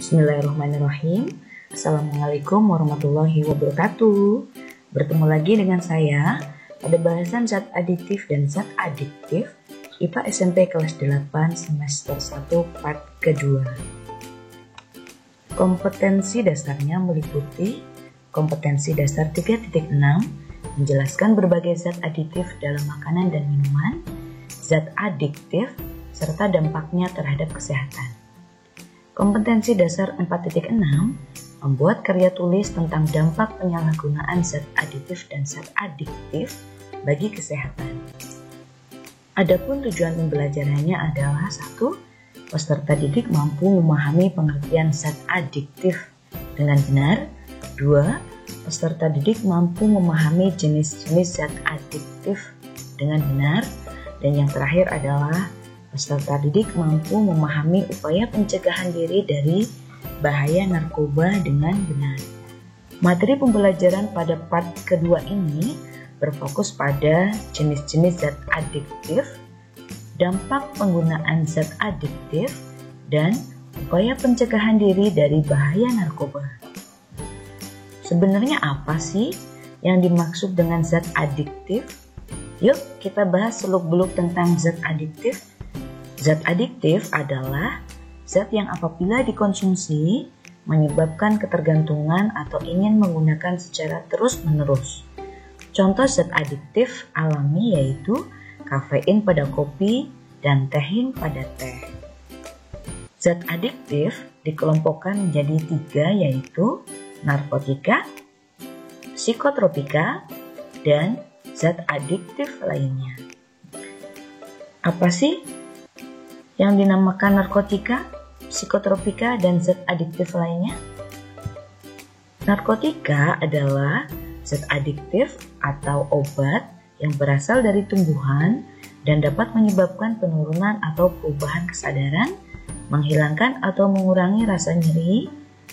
Bismillahirrahmanirrahim. Assalamualaikum warahmatullahi wabarakatuh. Bertemu lagi dengan saya pada bahasan zat aditif dan zat adiktif IPA SMP kelas 8 semester 1 part kedua. Kompetensi dasarnya meliputi kompetensi dasar 3.6 menjelaskan berbagai zat aditif dalam makanan dan minuman, zat adiktif, serta dampaknya terhadap kesehatan. Kompetensi dasar 4.6 membuat karya tulis tentang dampak penyalahgunaan zat aditif dan zat adiktif bagi kesehatan. Adapun tujuan pembelajarannya adalah 1. Peserta didik mampu memahami pengertian zat adiktif dengan benar. 2. Peserta didik mampu memahami jenis-jenis zat adiktif dengan benar. Dan yang terakhir adalah peserta didik mampu memahami upaya pencegahan diri dari bahaya narkoba dengan benar. Materi pembelajaran pada part kedua ini berfokus pada jenis-jenis zat adiktif, dampak penggunaan zat adiktif, dan upaya pencegahan diri dari bahaya narkoba. Sebenarnya apa sih yang dimaksud dengan zat adiktif? Yuk kita bahas seluk-beluk tentang zat adiktif. Zat adiktif adalah zat yang apabila dikonsumsi menyebabkan ketergantungan atau ingin menggunakan secara terus-menerus. Contoh zat adiktif alami yaitu kafein pada kopi dan tein pada teh. Zat adiktif dikelompokkan menjadi 3 yaitu narkotika, psikotropika, dan zat adiktif lainnya. Apa sih yang dinamakan narkotika, psikotropika, dan zat adiktif lainnya? Narkotika adalah zat adiktif atau obat yang berasal dari tumbuhan dan dapat menyebabkan penurunan atau perubahan kesadaran, menghilangkan atau mengurangi rasa nyeri,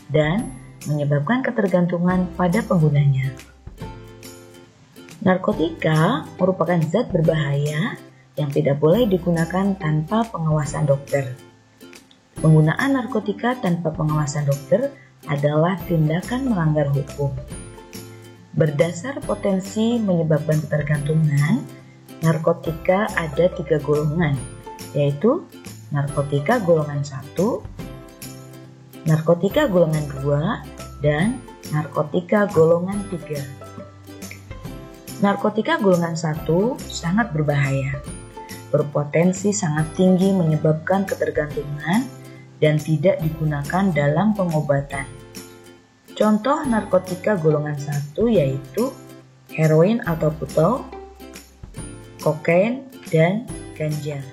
dan menyebabkan ketergantungan pada penggunanya. Narkotika merupakan zat berbahaya yang tidak boleh digunakan tanpa pengawasan dokter. Penggunaan narkotika tanpa pengawasan dokter adalah tindakan melanggar hukum. Berdasar potensi menyebabkan ketergantungan, narkotika ada 3 golongan, yaitu narkotika golongan 1, narkotika golongan 2, dan narkotika golongan 3. Narkotika golongan 1 sangat berbahaya, berpotensi sangat tinggi menyebabkan ketergantungan dan tidak digunakan dalam pengobatan. Contoh narkotika golongan 1 yaitu heroin atau putau, kokain, dan ganja.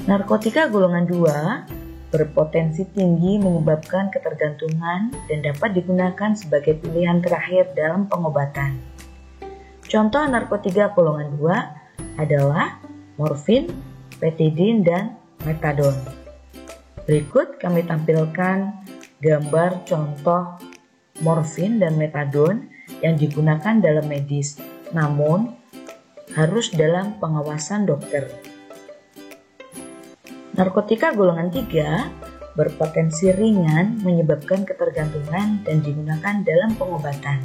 Narkotika golongan 2 berpotensi tinggi menyebabkan ketergantungan dan dapat digunakan sebagai pilihan terakhir dalam pengobatan. Contoh narkotika golongan 2 adalah morfin, petidin, dan metadon. Berikut kami tampilkan gambar contoh morfin dan metadon yang digunakan dalam medis, namun harus dalam pengawasan dokter. Narkotika golongan 3 berpotensi ringan menyebabkan ketergantungan dan digunakan dalam pengobatan.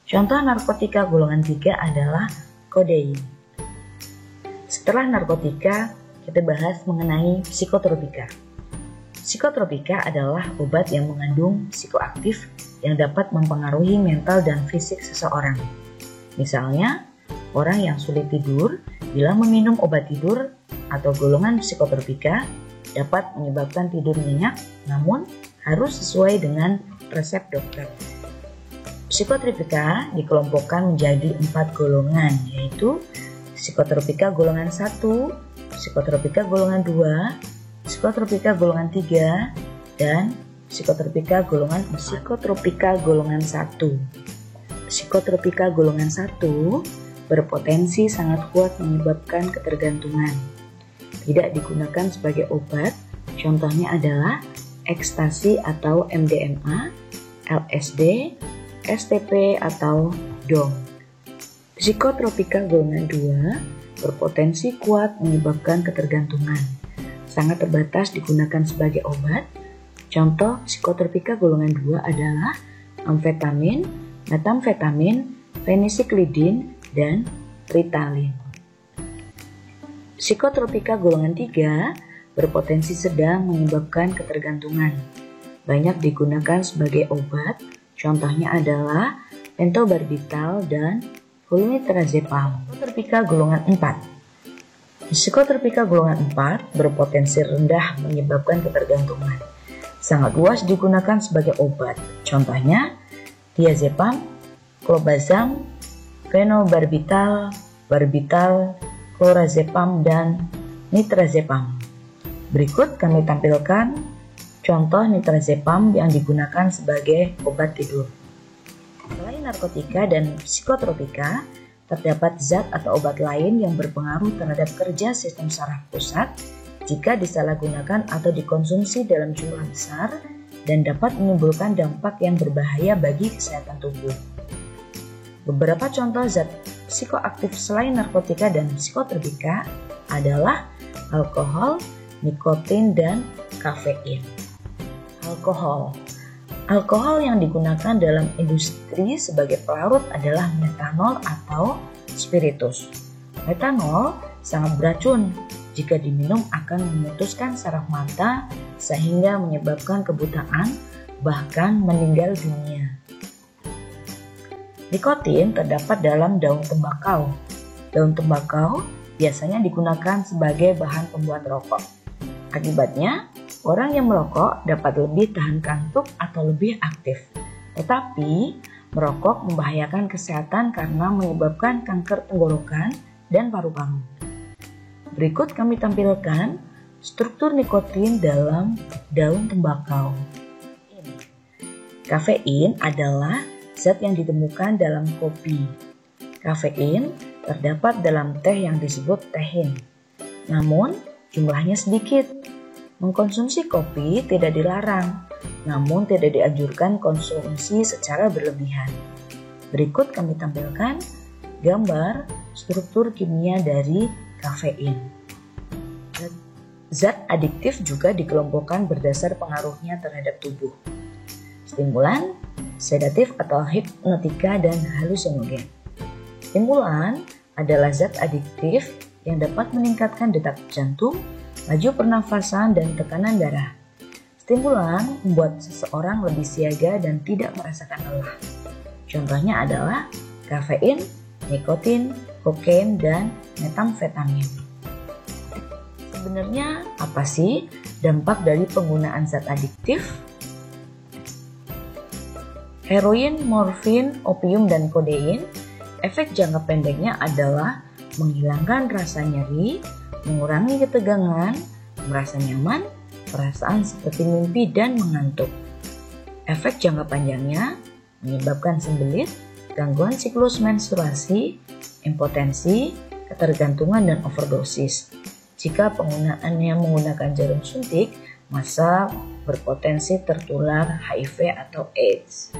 Contoh narkotika golongan 3 adalah kodein. Setelah narkotika, kita bahas mengenai psikotropika. Psikotropika adalah obat yang mengandung psikoaktif yang dapat mempengaruhi mental dan fisik seseorang. Misalnya, orang yang sulit tidur bila meminum obat tidur atau golongan psikotropika dapat menyebabkan tidur nyenyak, namun harus sesuai dengan resep dokter. Psikotropika dikelompokkan menjadi 4 golongan, yaitu psikotropika golongan 1, psikotropika golongan 2, psikotropika golongan 3, dan psikotropika golongan 1. Psikotropika golongan 1 berpotensi sangat kuat menyebabkan ketergantungan. Tidak digunakan sebagai obat, contohnya adalah ekstasi atau MDMA, LSD, STP atau DONG. Psikotropika golongan 2 berpotensi kuat menyebabkan ketergantungan. Sangat terbatas digunakan sebagai obat, Contoh psikotropika golongan 2 adalah amfetamin, metamfetamin, fenisiklidin, dan Ritalin. Psikotropika golongan 3 berpotensi sedang menyebabkan ketergantungan. Banyak digunakan sebagai obat, contohnya adalah pentobarbital dan flunitrazepam. Psikotropika golongan 4. Psikotropika golongan 4 berpotensi rendah menyebabkan ketergantungan. Sangat luas digunakan sebagai obat, contohnya diazepam, clobazam, fenobarbital, barbital, clorazepam, dan nitrazepam. Berikut kami tampilkan contoh nitrazepam yang digunakan sebagai obat tidur. Selain narkotika dan psikotropika, terdapat zat atau obat lain yang berpengaruh terhadap kerja sistem saraf pusat jika disalahgunakan atau dikonsumsi dalam jumlah besar dan dapat menimbulkan dampak yang berbahaya bagi kesehatan tubuh. Beberapa contoh zat psikoaktif selain narkotika dan psikotropika adalah alkohol, nikotin, dan kafein. Alkohol yang digunakan dalam industri sebagai pelarut adalah metanol atau spiritus. Metanol sangat beracun. Jika diminum akan memutuskan saraf mata sehingga menyebabkan kebutaan, bahkan meninggal dunia. Nikotin terdapat dalam daun tembakau. Daun tembakau biasanya digunakan sebagai bahan pembuat rokok. Akibatnya, orang yang merokok dapat lebih tahan kantuk atau lebih aktif. Tetapi, merokok membahayakan kesehatan karena menyebabkan kanker tenggorokan dan paru-paru. Berikut kami tampilkan struktur nikotin dalam daun tembakau. Kafein adalah zat yang ditemukan dalam kopi. Kafein terdapat dalam teh yang disebut tein. Namun, jumlahnya sedikit. Mengkonsumsi kopi tidak dilarang, namun tidak dianjurkan konsumsi secara berlebihan. Berikut kami tampilkan gambar struktur kimia dari kafein. Zat adiktif juga dikelompokkan berdasar pengaruhnya terhadap tubuh. Stimulan, sedatif atau hipnotika, dan halusinogen. Stimulan adalah zat adiktif yang dapat meningkatkan detak jantung, laju pernafasan, dan tekanan darah. Stimulan membuat seseorang lebih siaga dan tidak merasakan lelah. Contohnya adalah kafein, nikotin, kokain, dan metamfetamin. Sebenarnya apa sih dampak dari penggunaan zat adiktif? Heroin, morfin, opium, dan kodein, efek jangka pendeknya adalah menghilangkan rasa nyeri, mengurangi ketegangan, merasa nyaman, perasaan seperti mimpi, dan mengantuk. Efek jangka panjangnya menyebabkan sembelit, gangguan siklus menstruasi, impotensi, ketergantungan, dan overdosis. Jika penggunaannya menggunakan jarum suntik, maka berpotensi tertular HIV atau AIDS.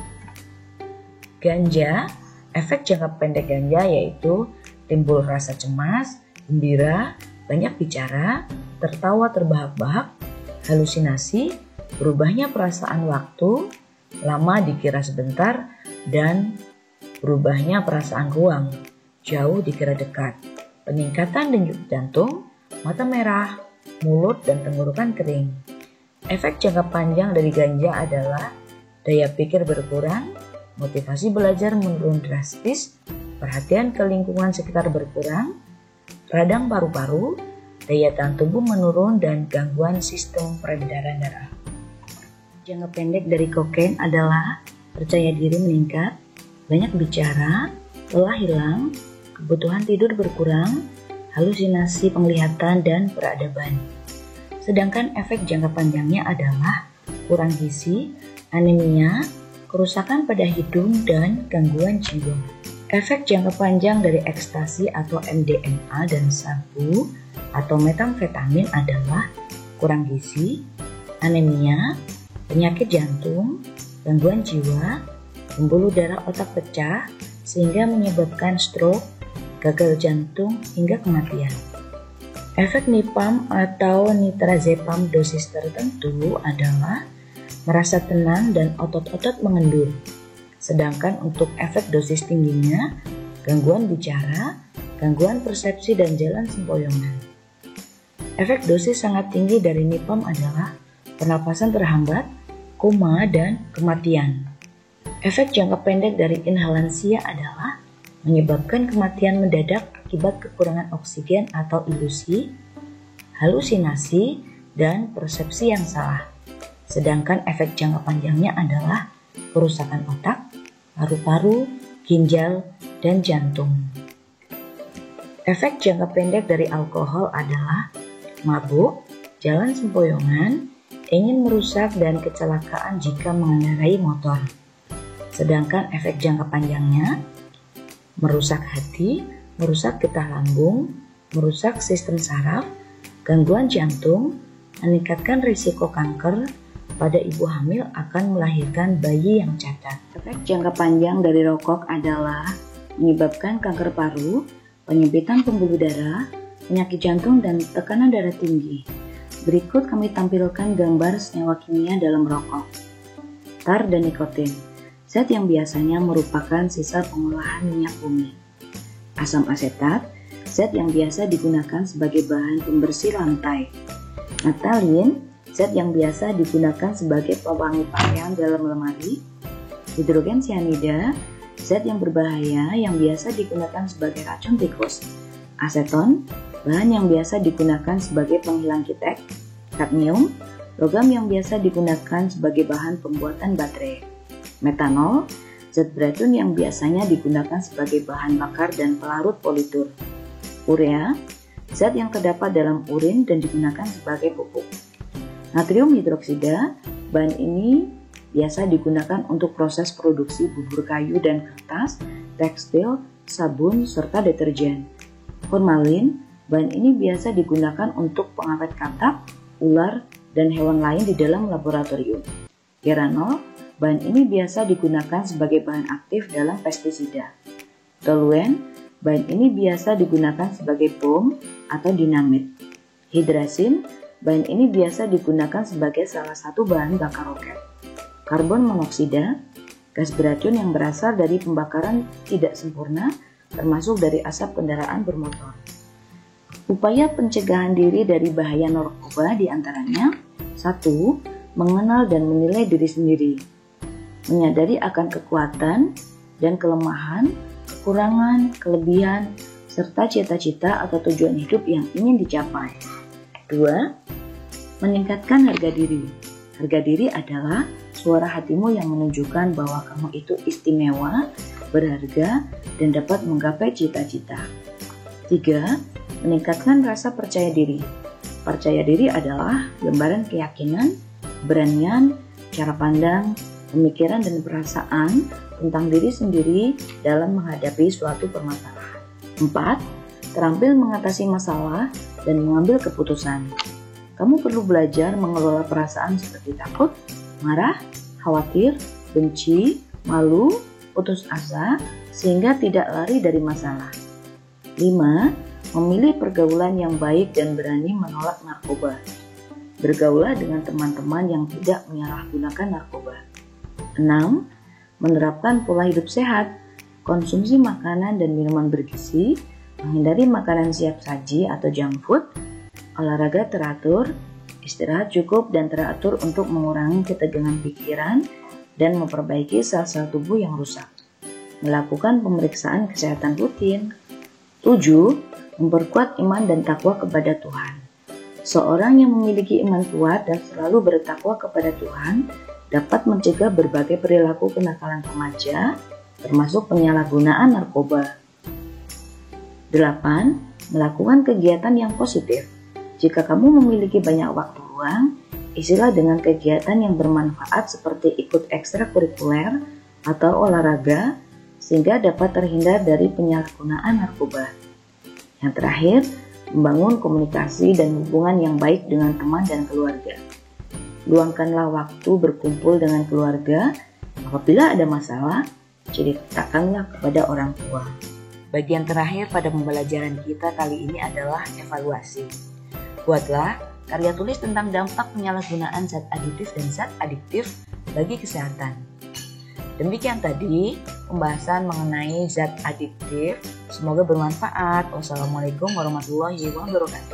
Ganja, efek jangka pendek ganja yaitu timbul rasa cemas, gembira, banyak bicara, tertawa terbahak-bahak, halusinasi, berubahnya perasaan waktu, lama dikira sebentar, dan berubahnya perasaan ruang, jauh dikira dekat, peningkatan denyut jantung, mata merah, mulut, dan tenggorokan kering. Efek jangka panjang dari ganja adalah daya pikir berkurang, motivasi belajar menurun drastis, perhatian ke lingkungan sekitar berkurang, radang paru-paru, daya tahan tubuh menurun, dan gangguan sistem peredaran darah. Jangka pendek dari kokain adalah percaya diri meningkat, banyak bicara, lelah hilang, kebutuhan tidur berkurang, halusinasi penglihatan, dan peradaban. Sedangkan efek jangka panjangnya adalah kurang gizi, anemia, kerusakan pada hidung, dan gangguan jiwa. Efek jangka panjang dari ekstasi atau MDMA dan sabu atau metamfetamin adalah kurang gizi, anemia, penyakit jantung, gangguan jiwa, pembuluh darah otak pecah sehingga menyebabkan stroke, gagal jantung, hingga kematian. Efek nipam atau nitrazepam dosis tertentu adalah merasa tenang dan otot-otot mengendur. Sedangkan untuk efek dosis tingginya, gangguan bicara, gangguan persepsi dan jalan sempoyongan. Efek dosis sangat tinggi dari NIPAM adalah pernapasan terhambat, koma, dan kematian. Efek jangka pendek dari inhalansia adalah menyebabkan kematian mendadak akibat kekurangan oksigen atau ilusi, halusinasi, dan persepsi yang salah. Sedangkan efek jangka panjangnya adalah kerusakan otak, paru-paru, ginjal, dan jantung. Efek jangka pendek dari alkohol adalah mabuk, jalan sempoyongan, ingin merusak, dan kecelakaan jika mengendarai motor. Sedangkan efek jangka panjangnya merusak hati, merusak getah lambung, merusak sistem saraf, gangguan jantung, meningkatkan risiko kanker, pada ibu hamil akan melahirkan bayi yang cacat. Efek jangka panjang dari rokok adalah menyebabkan kanker paru, penyempitan pembuluh darah, penyakit jantung, dan tekanan darah tinggi. Berikut kami tampilkan gambar senyawa kimia dalam rokok. Tar dan nikotin, zat yang biasanya merupakan sisa pengolahan minyak bumi. Asam asetat, zat yang biasa digunakan sebagai bahan pembersih lantai. Natalin, zat yang biasa digunakan sebagai pewangi pakaian dalam lemari. Hidrogen cyanida, zat yang berbahaya yang biasa digunakan sebagai racun tikus. Aseton, bahan yang biasa digunakan sebagai penghilang ketek. Kadmium, logam yang biasa digunakan sebagai bahan pembuatan baterai. Metanol, zat beracun yang biasanya digunakan sebagai bahan bakar dan pelarut politur. Urea, zat yang terdapat dalam urin dan digunakan sebagai pupuk. Natrium hidroksida, bahan ini biasa digunakan untuk proses produksi bubur kayu dan kertas, tekstil, sabun, serta deterjen. Formalin, bahan ini biasa digunakan untuk pengawet katak, ular, dan hewan lain di dalam laboratorium. Geranol, bahan ini biasa digunakan sebagai bahan aktif dalam pestisida. Toluen, bahan ini biasa digunakan sebagai bom atau dinamit. Hidrasin, bahan ini biasa digunakan sebagai salah satu bahan bakar roket. Karbon monoksida, gas beracun yang berasal dari pembakaran tidak sempurna, termasuk dari asap kendaraan bermotor. Upaya pencegahan diri dari bahaya narkoba diantaranya: 1. Mengenal dan menilai diri sendiri. Menyadari akan kekuatan dan kelemahan, kekurangan, kelebihan, serta cita-cita atau tujuan hidup yang ingin dicapai. 2. Meningkatkan harga diri. Harga diri adalah suara hatimu yang menunjukkan bahwa kamu itu istimewa, berharga, dan dapat menggapai cita-cita. 3. Meningkatkan rasa percaya diri. Percaya diri adalah gambaran keyakinan, keberanian, cara pandang, pemikiran, dan perasaan tentang diri sendiri dalam menghadapi suatu permasalahan. 4. Terampil mengatasi masalah dan mengambil keputusan. Kamu perlu belajar mengelola perasaan seperti takut, marah, khawatir, benci, malu, putus asa, sehingga tidak lari dari masalah. 5. Memilih pergaulan yang baik dan berani menolak narkoba. Bergaulah dengan teman-teman yang tidak menyalahgunakan narkoba. 6. Menerapkan pola hidup sehat, konsumsi makanan dan minuman bergizi, menghindari makanan siap saji atau junk food, olahraga teratur, istirahat cukup dan teratur untuk mengurangi ketegangan pikiran dan memperbaiki sel-sel tubuh yang rusak. Melakukan pemeriksaan kesehatan rutin. 7. Memperkuat iman dan takwa kepada Tuhan. Seorang yang memiliki iman kuat dan selalu bertakwa kepada Tuhan dapat mencegah berbagai perilaku kenakalan remaja, termasuk penyalahgunaan narkoba. 8. Melakukan kegiatan yang positif. Jika kamu memiliki banyak waktu luang, isilah dengan kegiatan yang bermanfaat seperti ikut ekstrakurikuler atau olahraga, sehingga dapat terhindar dari penyalahgunaan narkoba. Yang terakhir, membangun komunikasi dan hubungan yang baik dengan teman dan keluarga. Luangkanlah waktu berkumpul dengan keluarga. Apabila ada masalah, ceritakanlah kepada orang tua. Bagian terakhir pada pembelajaran kita kali ini adalah evaluasi. Buatlah karya tulis tentang dampak penyalahgunaan zat aditif dan zat adiktif bagi kesehatan. Demikian tadi pembahasan mengenai zat adiktif. Semoga bermanfaat. Wassalamualaikum warahmatullahi wabarakatuh.